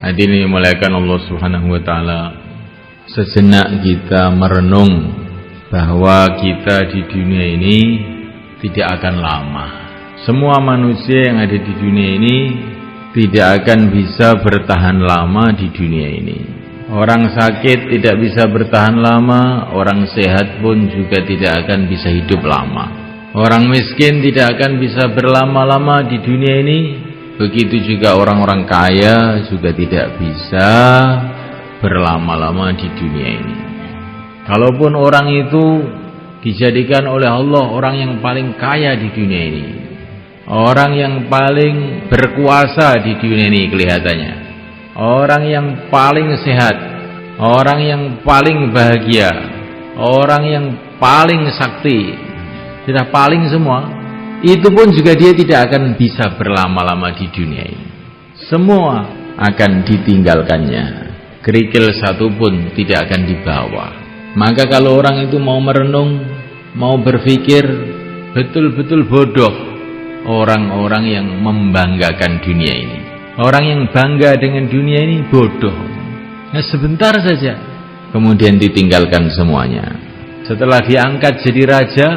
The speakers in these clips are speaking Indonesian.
Hadirin dimuliakan Allah Subhanahu wa taala, sejenak kita merenung bahwa kita di dunia ini tidak akan lama. Semua manusia yang ada di dunia ini tidak akan bisa bertahan lama di dunia ini. Orang sakit tidak bisa bertahan lama, orang sehat pun juga tidak akan bisa hidup lama. Orang miskin tidak akan bisa berlama-lama di dunia ini. Begitu juga orang-orang kaya juga tidak bisa berlama-lama di dunia ini. Kalaupun orang itu dijadikan oleh Allah orang yang paling kaya di dunia ini, orang yang paling berkuasa di dunia ini kelihatannya, orang yang paling sehat, orang yang paling bahagia, orang yang paling sakti, sudah paling semua, itu pun juga dia tidak akan bisa berlama-lama di dunia ini. Semua akan ditinggalkannya, kerikil satu pun tidak akan dibawa. Maka kalau orang itu mau merenung, mau berpikir, betul-betul bodoh orang-orang yang membanggakan dunia ini. Orang yang bangga dengan dunia ini bodoh. Nah, sebentar saja kemudian ditinggalkan semuanya. Setelah diangkat jadi raja,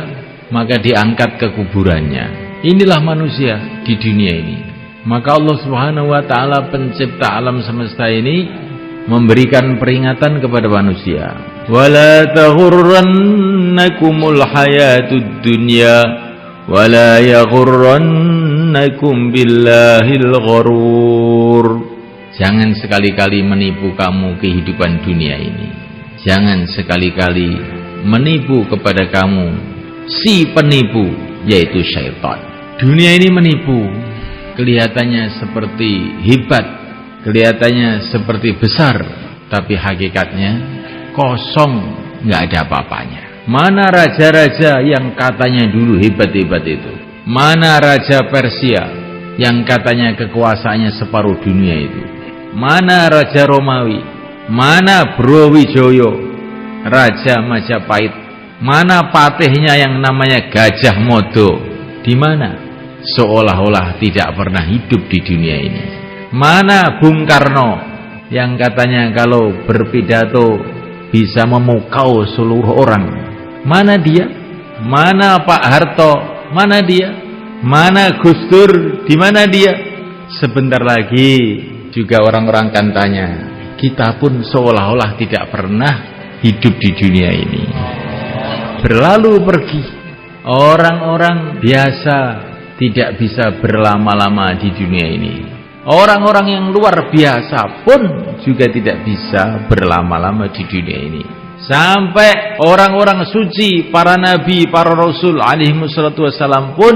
maka diangkat ke kuburannya. Inilah manusia di dunia ini. Maka Allah Subhanahu wa taala, pencipta alam semesta ini, memberikan peringatan kepada manusia. Wala taghurrannakumul hayatud dunya wala yaghurrannakum billahil gharur. Jangan sekali-kali menipu kamu kehidupan dunia ini. Jangan sekali-kali menipu kepada kamu si penipu, yaitu syaitan. Dunia ini menipu, kelihatannya seperti hebat, kelihatannya seperti besar, tapi hakikatnya kosong, nggak ada apa-apanya. Mana raja-raja yang katanya dulu hebat-hebat itu? Mana raja Persia yang katanya kekuasaannya separuh dunia itu? Mana raja Romawi? Mana Brawijaya, raja Majapahit? Mana patihnya yang namanya Gajah Mada? Di mana? Seolah-olah tidak pernah hidup di dunia ini. Mana Bung Karno yang katanya kalau berpidato bisa memukau seluruh orang? Mana dia? Mana Pak Harto? Mana dia? Mana Gus Dur? Di mana dia? Sebentar lagi juga orang-orang akan tanya, kita pun seolah-olah tidak pernah hidup di dunia ini. Berlalu pergi. Orang-orang biasa tidak bisa berlama-lama di dunia ini. Orang-orang yang luar biasa pun juga tidak bisa berlama-lama di dunia ini. Sampai orang-orang suci, para nabi, para rasul alaihimussalatu wassalam pun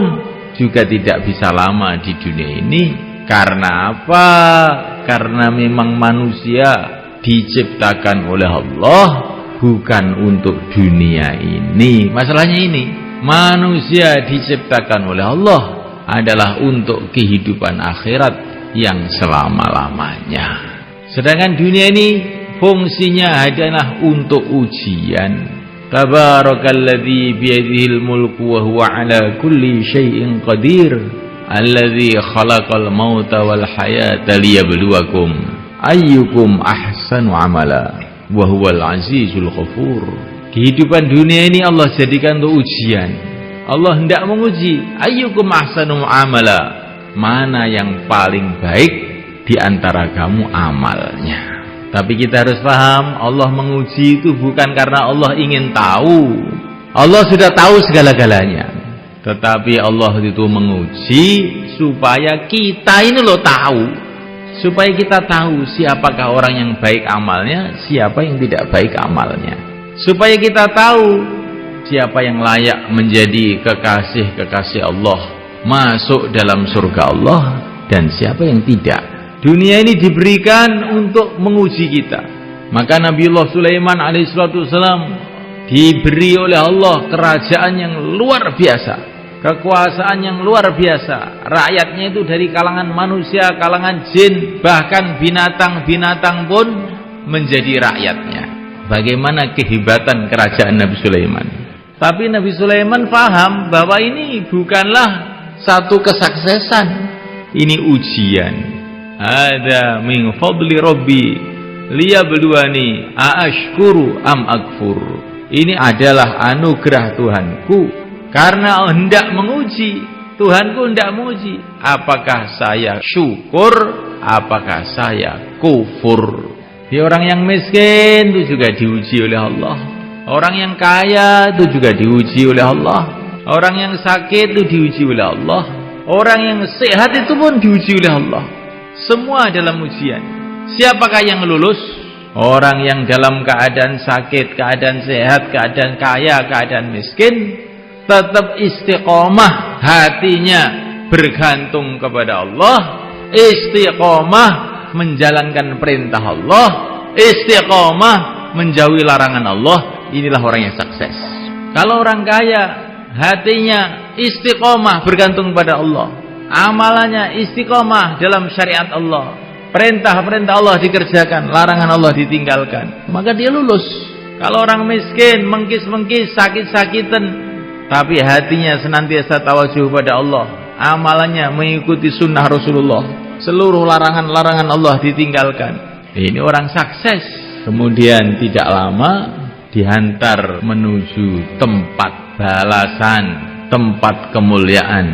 juga tidak bisa lama di dunia ini. Karena apa? Karena memang manusia diciptakan oleh Allah bukan untuk dunia ini. Masalahnya ini, manusia diciptakan oleh Allah adalah untuk kehidupan akhirat yang selama-lamanya. Sedangkan dunia ini fungsinya adalah untuk ujian. Tabarakalladzi biyadihil mulku wa huwa ala kulli syai'in qadir, alladzi khalaqal mauta wal hayata liyabluwakum ayyukum ahsanu amala wa huwal azizul ghafur. Kehidupan dunia ini Allah jadikan untuk ujian. Allah hendak menguji, ayyukum ahsanu amala, mana yang paling baik di antara kamu amalnya. Tapi kita harus paham, Allah menguji itu bukan karena Allah ingin tahu. Allah sudah tahu segala-galanya. Tetapi Allah itu menguji supaya kita ini loh tahu. Supaya kita tahu siapakah orang yang baik amalnya, siapa yang tidak baik amalnya. Supaya kita tahu siapa yang layak menjadi kekasih-kekasih Allah, masuk dalam surga Allah, dan siapa yang tidak. Dunia ini diberikan untuk menguji kita. Maka Nabiullah Sulaiman alaihissalam diberi oleh Allah kerajaan yang luar biasa, kekuasaan yang luar biasa. Rakyatnya itu dari kalangan manusia, kalangan jin, bahkan binatang-binatang pun menjadi rakyatnya. Bagaimana kehebatan kerajaan Nabi Sulaiman. Tapi Nabi Sulaiman paham bahwa ini bukanlah satu kesuksesan, ini ujian. hada min fadli rabbi liyabluwani aashkuru am akfur. Ini adalah anugerah Tuhanku karena hendak menguji. Tuhanku hendak menguji apakah saya syukur, apakah saya kufur. Orang yang miskin itu juga diuji oleh Allah. Orang yang kaya itu juga diuji oleh Allah. Orang yang sakit itu diuji oleh Allah. Orang yang sehat itu pun diuji oleh Allah. Semua dalam ujian. Siapakah yang lulus? Orang yang dalam keadaan sakit, keadaan sehat, keadaan kaya, keadaan miskin, tetap istiqomah hatinya bergantung kepada Allah, istiqomah menjalankan perintah Allah, istiqomah menjauhi larangan Allah. Inilah orang yang sukses. Kalau orang kaya, hatinya istiqomah bergantung pada Allah, amalannya istiqomah dalam syariat Allah, perintah-perintah Allah dikerjakan, larangan Allah ditinggalkan, maka dia lulus. Kalau orang miskin, mengkis-mengkis, sakit-sakitan, tapi hatinya senantiasa tawajuh pada Allah, amalannya mengikuti sunnah Rasulullah, seluruh larangan-larangan Allah ditinggalkan, ini orang sukses. Kemudian tidak lama dihantar menuju tempat balasan, tempat kemuliaan,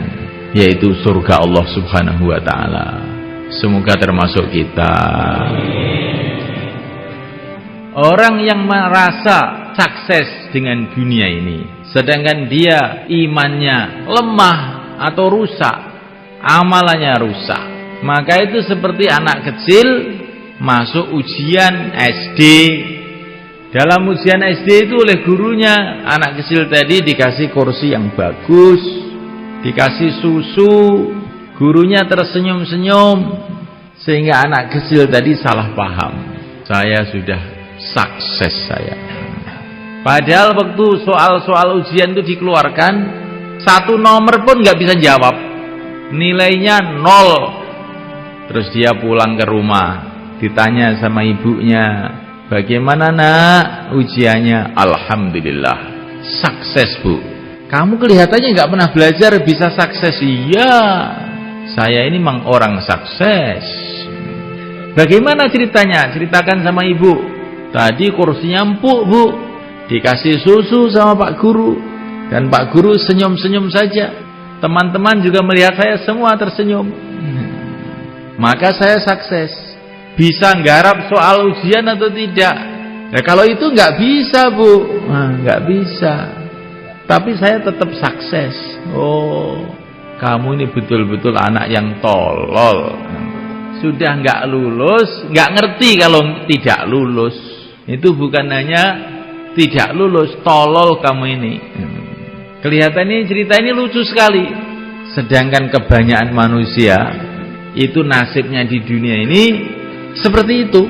yaitu surga Allah Subhanahu wa ta'ala. Semoga termasuk kita. Orang yang merasa sukses dengan dunia ini, sedangkan dia imannya lemah atau rusak, amalannya rusak, maka itu seperti anak kecil masuk ujian SD. Dalam ujian SD itu oleh gurunya, anak kecil tadi dikasih kursi yang bagus, dikasih susu, gurunya tersenyum-senyum, sehingga anak kecil tadi salah paham, saya sudah sukses saya. Padahal waktu soal-soal ujian itu dikeluarkan, satu nomor pun nggak bisa jawab, nilainya 0. Terus dia pulang ke rumah, ditanya sama ibunya, bagaimana nak ujiannya? Alhamdulillah, sukses bu. Kamu kelihatannya nggak pernah belajar bisa sukses. Iya, saya ini memang orang sukses. Bagaimana ceritanya? Ceritakan sama ibu. Tadi kursinya empuk bu, dikasih susu sama Pak Guru, dan Pak Guru senyum-senyum saja. Teman-teman juga melihat saya semua tersenyum. Maka saya sukses. Bisa nggarap soal ujian atau tidak? Ya kalau itu nggak bisa bu, nggak bisa. Tapi saya tetap sukses. Oh, kamu ini betul-betul anak yang tolol. Sudah nggak lulus, nggak ngerti kalau tidak lulus. Itu bukan hanya tidak lulus, tolol kamu ini. Kelihatan ini cerita ini lucu sekali. Sedangkan kebanyakan manusia itu nasibnya di dunia ini seperti itu.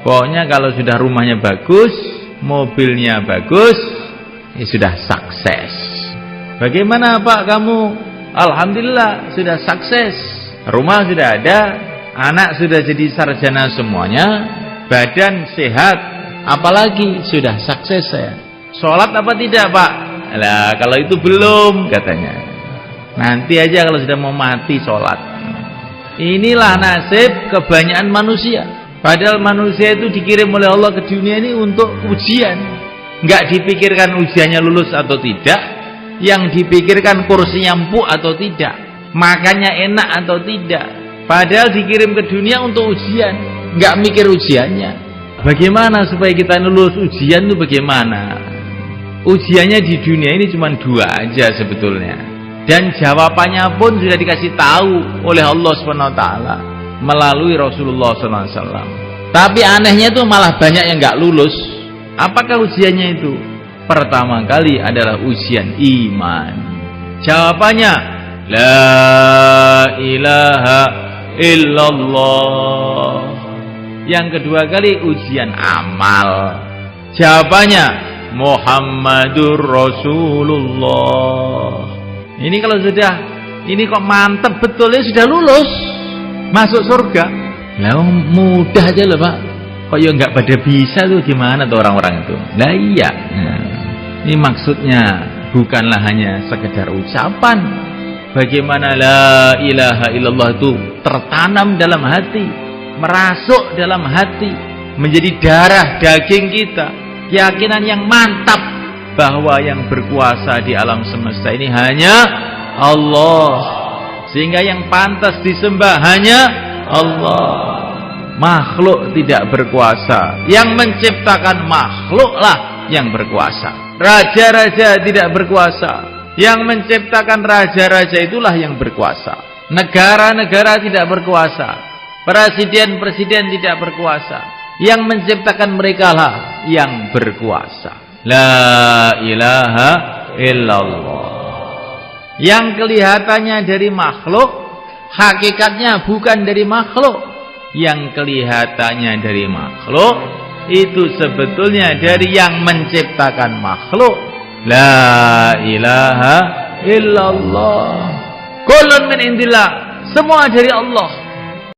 Pokoknya kalau sudah rumahnya bagus, mobilnya bagus, ini sudah sukses. Bagaimana Pak kamu? Alhamdulillah sudah sukses. Rumah sudah ada, anak sudah jadi sarjana semuanya, badan sehat, apalagi sudah sukses saya. Sholat apa tidak Pak? Lah kalau itu belum katanya. Nanti aja kalau sudah mau mati sholat. Inilah nasib kebanyakan manusia. Padahal manusia itu dikirim oleh Allah ke dunia ini untuk ujian. Nggak dipikirkan ujiannya lulus atau tidak, yang dipikirkan kursinya empuk atau tidak, makannya enak atau tidak. Padahal dikirim ke dunia untuk ujian, nggak mikir ujiannya. Bagaimana supaya kita lulus ujian itu bagaimana? Ujiannya di dunia ini cuma 2 aja sebetulnya. Dan jawabannya pun sudah dikasih tahu oleh Allah SWT melalui Rasulullah SAW. Tapi anehnya itu malah banyak yang nggak lulus. Apakah ujiannya itu? Pertama kali adalah ujian iman. Jawabannya la ilaha illallah. Yang kedua kali ujian amal. Jawabannya Muhammadur Rasulullah. Ini kalau sudah, ini kok mantep betul ya, sudah lulus masuk surga. Lah mudah aja loh Pak. Kok ya nggak pada bisa tuh, gimana tuh orang-orang itu? Lah iya. Ini maksudnya bukanlah hanya sekedar ucapan, bagaimana la ilaha illallah itu tertanam dalam hati, merasuk dalam hati, menjadi darah daging kita. Keyakinan yang mantap bahwa yang berkuasa di alam semesta ini hanya Allah, sehingga yang pantas disembah hanya Allah. Makhluk tidak berkuasa, yang menciptakan makhluklah yang berkuasa. Raja-raja tidak berkuasa, yang menciptakan raja-raja itulah yang berkuasa. Negara-negara tidak berkuasa, presiden-presiden tidak berkuasa, yang menciptakan mereka lah yang berkuasa. La ilaha illallah. Yang kelihatannya dari makhluk, hakikatnya bukan dari makhluk. Yang kelihatannya dari makhluk, itu sebetulnya dari yang menciptakan makhluk. La ilaha illallah. Kullun min indillah. Semua dari Allah.